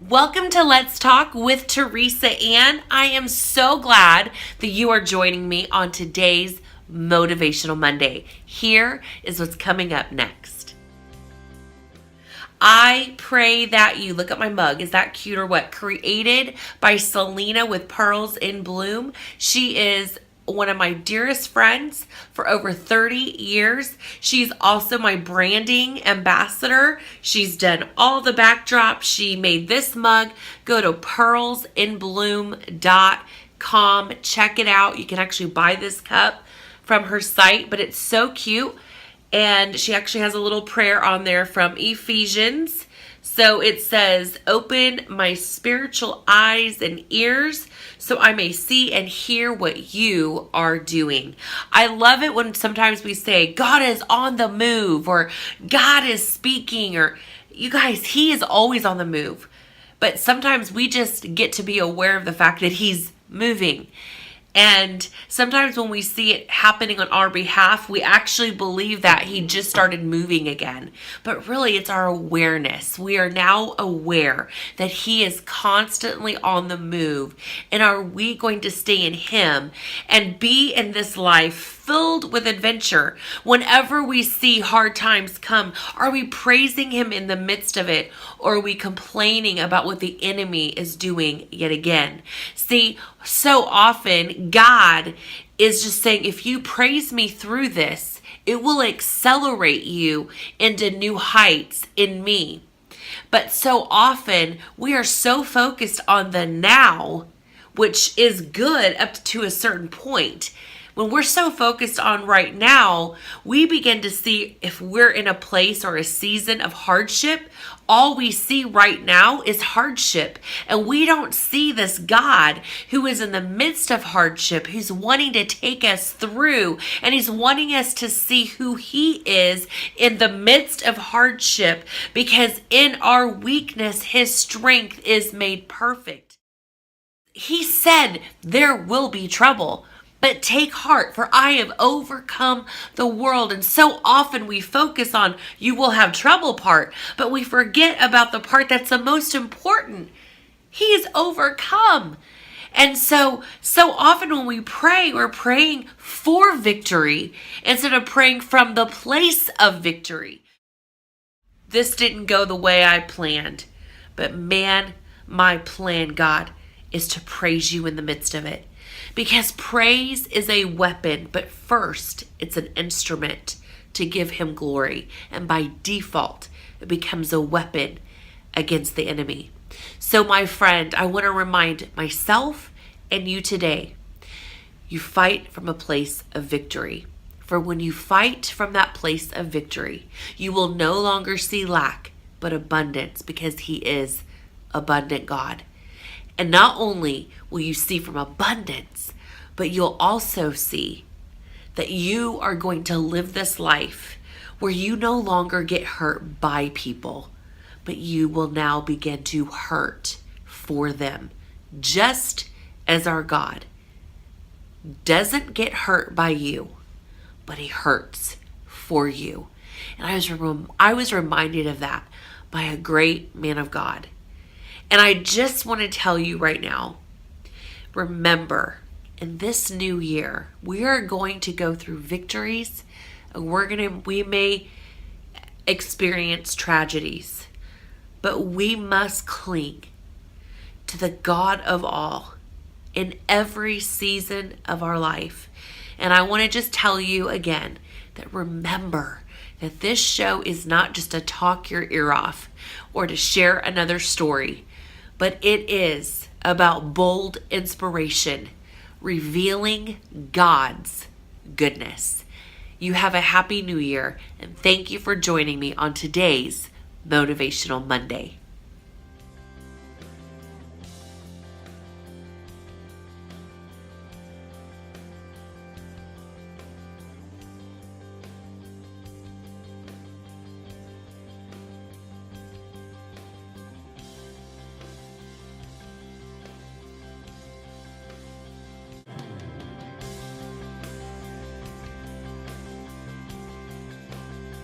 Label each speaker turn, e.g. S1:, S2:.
S1: Welcome to Let's Talk with Teresa Ann. I am so glad that you are joining me on today's Motivational Monday. Here is what's coming up next. I pray that you look at my mug. Is that cute or what? Created by Selena with Pearls in Bloom. She is one of my dearest friends for over 30 years. She's also my branding ambassador. She's done all the backdrops. She made this mug. Go to pearlsinbloom.com. Check it out. You can actually buy this cup from her site, but it's so cute. And she actually has a little prayer on there from Ephesians. So it says, "Open my spiritual eyes and ears so I may see and hear what you are doing." I love it when sometimes we say, God is on the move, or God is speaking, or you guys, He is always on the move. But sometimes we just get to be aware of the fact that He's moving. And sometimes when we see it happening on our behalf, we actually believe that He just started moving again. But really, it's our awareness. We are now aware that He is constantly on the move. And are we going to stay in Him and be in this life filled with adventure? Whenever we see hard times come, are we praising Him in the midst of it? Or are we complaining about what the enemy is doing yet again? See, so often God is just saying, if you praise me through this, it will accelerate you into new heights in me. But so often we are so focused on the now, which is good up to a certain point. When we're so focused on right now, we begin to see if we're in a place or a season of hardship, all we see right now is hardship. And we don't see this God who is in the midst of hardship, who's wanting to take us through, and He's wanting us to see who He is in the midst of hardship, because in our weakness, His strength is made perfect. He said there will be trouble. But take heart, for I have overcome the world. And so often we focus on you will have trouble part, but we forget about the part that's the most important. He is overcome. And so often when we pray, we're praying for victory instead of praying from the place of victory. This didn't go the way I planned, but man, my plan, God, is to praise you in the midst of it. Because praise is a weapon, but first it's an instrument to give Him glory. And by default, it becomes a weapon against the enemy. So my friend, I want to remind myself and you today, you fight from a place of victory. For when you fight from that place of victory, you will no longer see lack, but abundance, because He is abundant God. And not only will you see from abundance, but you'll also see that you are going to live this life where you no longer get hurt by people, but you will now begin to hurt for them, just as our God doesn't get hurt by you, but He hurts for you. And I was reminded of that by a great man of God. And I just want to tell you right now, remember, in this new year, we are going to go through victories, and we may experience tragedies, but we must cling to the God of all in every season of our life. And I want to just tell you again that remember that this show is not just to talk your ear off or to share another story, but it is about bold inspiration, revealing God's goodness. You have a happy new year, and thank you for joining me on today's Motivational Monday.